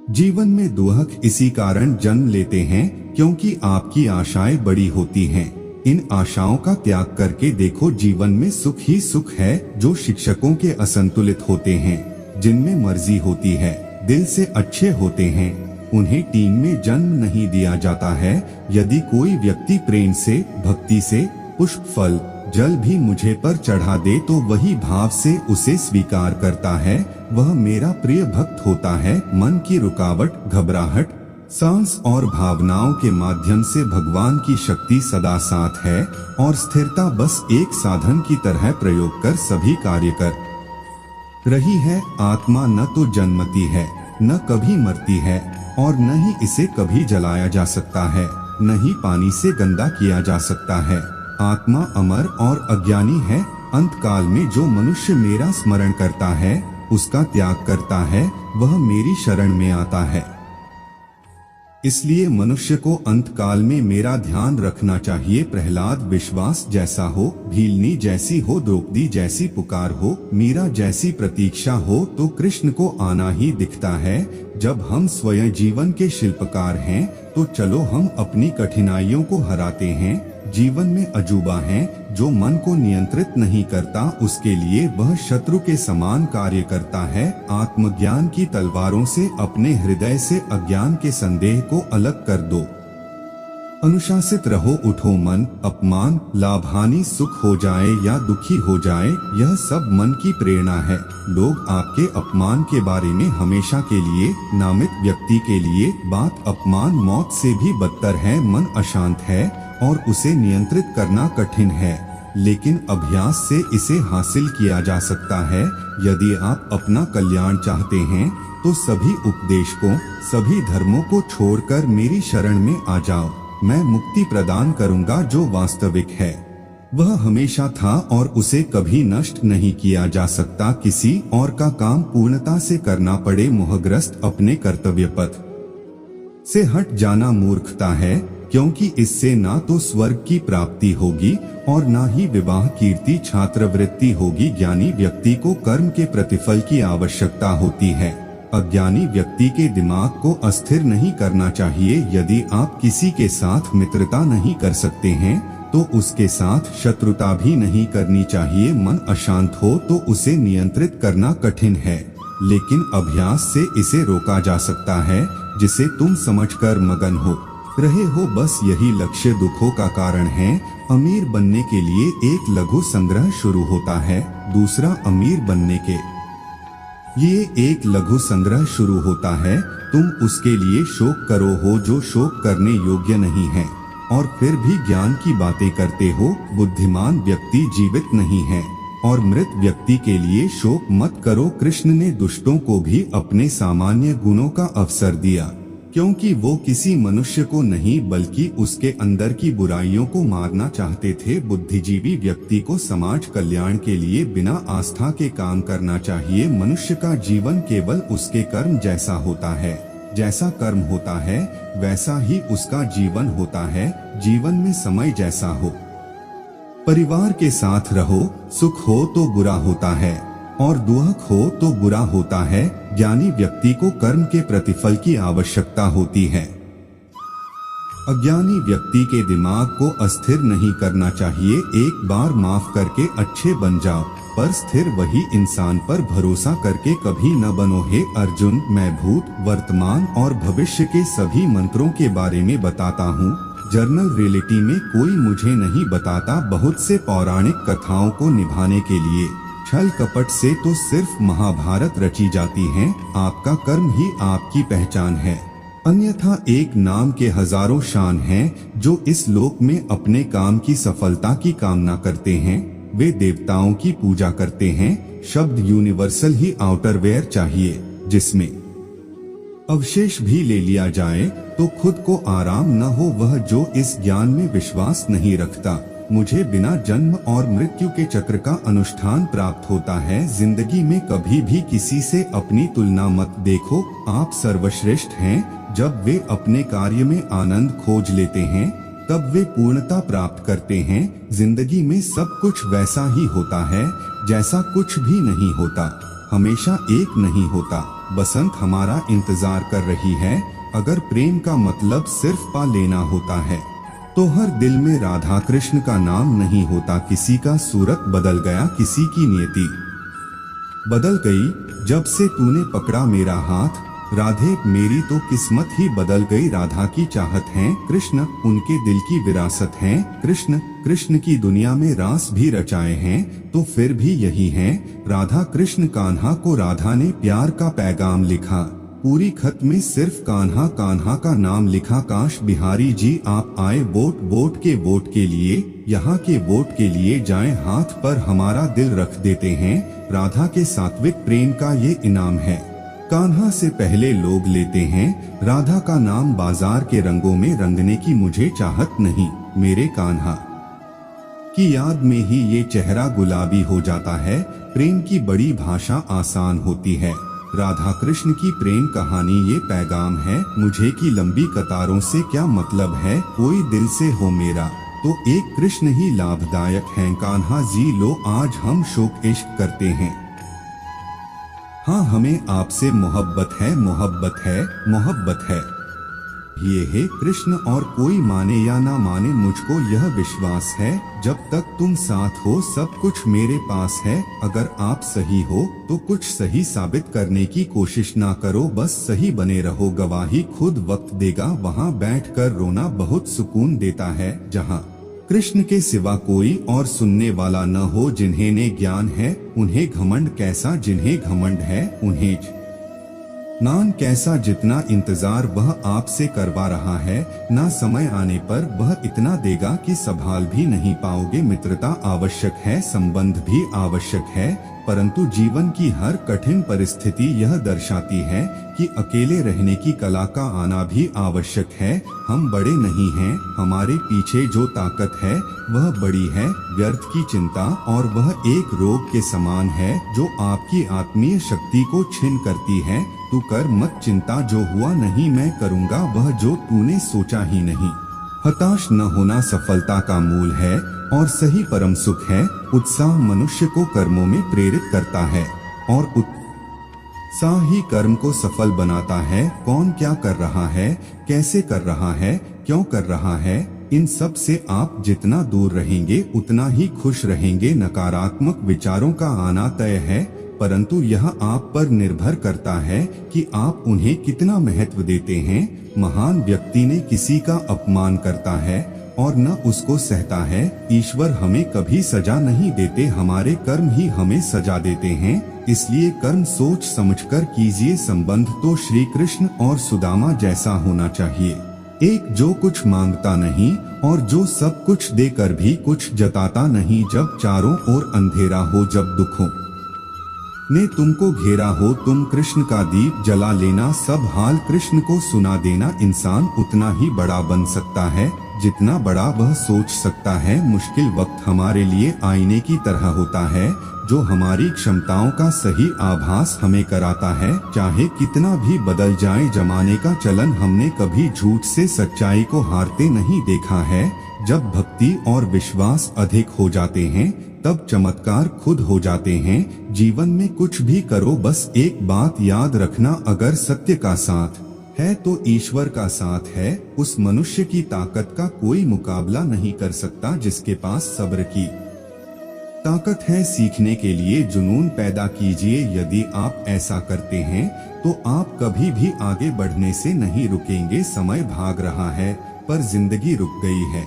जीवन में दुख इसी कारण जन्म लेते हैं क्योंकि आपकी आशाएं बड़ी होती हैं। इन आशाओं का त्याग करके देखो, जीवन में सुख ही सुख है। जो शिक्षकों के असंतुलित होते हैं, जिनमें मर्जी होती है, दिल से अच्छे होते हैं, उन्हें टीम में जन्म नहीं दिया जाता है। यदि कोई व्यक्ति प्रेम से, भक्ति से पुष्प, फल, जल भी मुझे पर चढ़ा दे तो वही भाव से उसे स्वीकार करता है, वह मेरा प्रिय भक्त होता है। मन की रुकावट, घबराहट, सांस और भावनाओं के माध्यम से भगवान की शक्ति सदा साथ है और स्थिरता बस एक साधन की तरह प्रयोग कर सभी कार्य कर रही है। आत्मा न तो जन्मती है, न कभी मरती है और न ही इसे कभी जलाया जा सकता है, न ही पानी से गंदा किया जा सकता है। आत्मा अमर और अज्ञानी है। अंतकाल में जो मनुष्य मेरा स्मरण करता है, उसका त्याग करता है, वह मेरी शरण में आता है। इसलिए मनुष्य को अंतकाल में मेरा ध्यान रखना चाहिए। प्रहलाद विश्वास जैसा हो, भीलनी जैसी हो, द्रौपदी जैसी पुकार हो, मीरा जैसी प्रतीक्षा हो, तो कृष्ण को आना ही दिखता है। जब हम स्वयं जीवन के शिल्पकार हैं, तो चलो हम अपनी कठिनाइयों को हराते हैं। जीवन में अजूबा है, जो मन को नियंत्रित नहीं करता, उसके लिए वह शत्रु के समान कार्य करता है। आत्मज्ञान की तलवारों से अपने हृदय से अज्ञान के संदेह को अलग कर दो। अनुशासित रहो, उठो मन। अपमान, लाभ, हानि, सुख हो जाए या दुखी हो जाए, यह सब मन की प्रेरणा है। लोग आपके अपमान के बारे में हमेशा के लिए, नामित व्यक्ति के लिए बात अपमान मौत से भी बदतर है। मन अशांत है और उसे नियंत्रित करना कठिन है, लेकिन अभ्यास से इसे हासिल किया जा सकता है। यदि आप अपना कल्याण चाहते हैं, तो सभी उपदेशकों, सभी धर्मों को छोड़कर मेरी शरण में आ जाओ। मैं मुक्ति प्रदान करूंगा जो वास्तविक है। वह हमेशा था और उसे कभी नष्ट नहीं किया जा सकता। किसी और का काम पूर्णता से करना पड़े, मोहग्रस्त अपने कर्तव्य पथ से हट जाना मूर्खता है, क्योंकि इससे ना तो स्वर्ग की प्राप्ति होगी और ना ही विवाह, कीर्ति, छात्रवृत्ति होगी। ज्ञानी व्यक्ति को कर्म के प्रतिफल की आवश्यकता होती है। अज्ञानी व्यक्ति के दिमाग को अस्थिर नहीं करना चाहिए। यदि आप किसी के साथ मित्रता नहीं कर सकते हैं, तो उसके साथ शत्रुता भी नहीं करनी चाहिए। मन अशांत हो तो उसे नियंत्रित करना कठिन है, लेकिन अभ्यास से इसे रोका जा सकता है, जिसे तुम समझकर मगन हो रहे हो। बस यही लक्ष्य दुखों का कारण है। अमीर बनने के लिए एक लघु संग्रह शुरू होता है, दूसरा अमीर बनने के ये एक लघु संग्रह शुरू होता है। तुम उसके लिए शोक करो हो जो शोक करने योग्य नहीं है, और फिर भी ज्ञान की बातें करते हो। बुद्धिमान व्यक्ति जीवित नहीं है और मृत व्यक्ति के लिए शोक मत करो। कृष्ण ने दुष्टों को भी अपने सामान्य गुणों का अवसर दिया, क्योंकि वो किसी मनुष्य को नहीं बल्कि उसके अंदर की बुराइयों को मारना चाहते थे। बुद्धिजीवी व्यक्ति को समाज कल्याण के लिए बिना आस्था के काम करना चाहिए। मनुष्य का जीवन केवल उसके कर्म जैसा होता है। जैसा कर्म होता है, वैसा ही उसका जीवन होता है। जीवन में समय जैसा हो, परिवार के साथ रहो, सुख हो तो बुरा होता है और दुख हो तो बुरा होता है। ज्ञानी व्यक्ति को कर्म के प्रतिफल की आवश्यकता होती है। अज्ञानी व्यक्ति के दिमाग को अस्थिर नहीं करना चाहिए। एक बार माफ करके अच्छे बन जाओ, पर स्थिर वही इंसान पर भरोसा करके कभी न बनो। हे अर्जुन, मैं भूत, वर्तमान और भविष्य के सभी मंत्रों के बारे में बताता हूँ। जर्नल रियलिटी में कोई मुझे नहीं बताता। बहुत से पौराणिक कथाओं को निभाने के लिए छल कपट से तो सिर्फ महाभारत रची जाती है। आपका कर्म ही आपकी पहचान है, अन्यथा एक नाम के हजारों शान हैं जो इस लोक में अपने काम की सफलता की कामना करते हैं। वे देवताओं की पूजा करते हैं। शब्द यूनिवर्सल ही आउटरवेयर चाहिए, जिसमें अवशेष भी ले लिया जाए तो खुद को आराम न हो। वह जो इस ज्ञान में विश्वास नहीं रखता, मुझे बिना जन्म और मृत्यु के चक्र का अनुष्ठान प्राप्त होता है। जिंदगी में कभी भी किसी से अपनी तुलना मत देखो। आप सर्वश्रेष्ठ हैं। जब वे अपने कार्य में आनंद खोज लेते हैं, तब वे पूर्णता प्राप्त करते हैं। जिंदगी में सब कुछ वैसा ही होता है जैसा कुछ भी नहीं होता, हमेशा एक नहीं होता। बसंत हमारा इंतजार कर रही है। अगर प्रेम का मतलब सिर्फ पा लेना होता है तो हर दिल में राधा कृष्ण का नाम नहीं होता। किसी का सूरत बदल गया, किसी की नियति बदल गई, जब से तूने पकड़ा मेरा हाथ। राधे मेरी तो किस्मत ही बदल गई। राधा की चाहत है कृष्ण, उनके दिल की विरासत है कृष्ण। कृष्ण की दुनिया में रास भी रचाए हैं तो फिर भी यही है राधा कृष्ण। कान्हा को राधा ने प्यार का पैगाम लिखा, पूरी खत में सिर्फ कान्हा कान्हा का नाम लिखा। काश बिहारी जी आप आए वोट के लिए, यहाँ के वोट के लिए जाएं, हाथ पर हमारा दिल रख देते हैं। राधा के सात्विक प्रेम का ये इनाम है, कान्हा से पहले लोग लेते हैं। राधा का नाम बाजार के रंगों में रंगने की मुझे चाहत नहीं। मेरे कान्हा की याद में ही ये चेहरा गुलाबी हो जाता है। प्रेम की बड़ी भाषा आसान होती है। राधा कृष्ण की प्रेम कहानी ये पैगाम है, मुझे की लंबी कतारों से क्या मतलब है। कोई दिल से हो मेरा तो एक कृष्ण ही लाभदायक है। कान्हा जी लो आज हम शोक इश्क करते हैं। हाँ हमें आपसे मोहब्बत है, मोहब्बत है, मोहब्बत है। ये है कृष्ण और कोई माने या ना माने मुझको यह विश्वास है, जब तक तुम साथ हो सब कुछ मेरे पास है। अगर आप सही हो तो कुछ सही साबित करने की कोशिश ना करो, बस सही बने रहो। गवाही खुद वक्त देगा, वहाँ बैठकर रोना बहुत सुकून देता है। जहाँ कृष्ण के सिवा कोई और सुनने वाला न हो। जिन्हें ने ज्ञान है उन्हें घमंड कैसा, जिन्हें घमंड है उन्हें नान कैसा। जितना इंतजार वह आपसे करवा रहा है, ना समय आने पर वह इतना देगा कि संभाल भी नहीं पाओगे। मित्रता आवश्यक है, संबंध भी आवश्यक है, परंतु जीवन की हर कठिन परिस्थिति यह दर्शाती है कि अकेले रहने की कला का आना भी आवश्यक है। हम बड़े नहीं हैं, हमारे पीछे जो ताकत है वह बड़ी है। व्यर्थ की चिंता और वह एक रोग के समान है जो आपकी आत्मीय शक्ति को छीन करती है। तू कर मत चिंता, जो हुआ नहीं मैं करूँगा वह जो तूने सोचा ही नहीं। हताश न होना सफलता का मूल है और सही परम सुख है। उत्साह मनुष्य को कर्मों में प्रेरित करता है और उत्साह ही कर्म को सफल बनाता है। कौन क्या कर रहा है, कैसे कर रहा है, क्यों कर रहा है, इन सब से आप जितना दूर रहेंगे उतना ही खुश रहेंगे। नकारात्मक विचारों का आना तय है, परंतु यह आप पर निर्भर करता है कि आप उन्हें कितना महत्व देते हैं। महान व्यक्ति ने किसी का अपमान करता है और न उसको सहता है। ईश्वर हमें कभी सजा नहीं देते, हमारे कर्म ही हमें सजा देते हैं। इसलिए कर्म सोच समझकर कीजिए। संबंध तो श्री कृष्ण और सुदामा जैसा होना चाहिए, एक जो कुछ मांगता नहीं और जो सब कुछ देकर भी कुछ जताता नहीं। जब चारों ओर अंधेरा हो, जब दुखों ने तुमको घेरा हो, तुम कृष्ण का दीप जला लेना। सब हाल कृष्ण को सुना देना। इंसान उतना ही बड़ा बन सकता है जितना बड़ा वह सोच सकता है। मुश्किल वक्त हमारे लिए आईने की तरह होता है जो हमारी क्षमताओं का सही आभास हमें कराता है। चाहे कितना भी बदल जाए जमाने का चलन, हमने कभी झूठ से सच्चाई को हारते नहीं देखा है। जब भक्ति और विश्वास अधिक हो जाते हैं तब चमत्कार खुद हो जाते हैं। जीवन में कुछ भी करो, बस एक बात याद रखना, अगर सत्य का साथ है तो ईश्वर का साथ है। उस मनुष्य की ताकत का कोई मुकाबला नहीं कर सकता जिसके पास सब्र की ताकत है। सीखने के लिए जुनून पैदा कीजिए। यदि आप ऐसा करते हैं तो आप कभी भी आगे बढ़ने से नहीं रुकेंगे। समय भाग रहा है पर जिंदगी रुक गई है।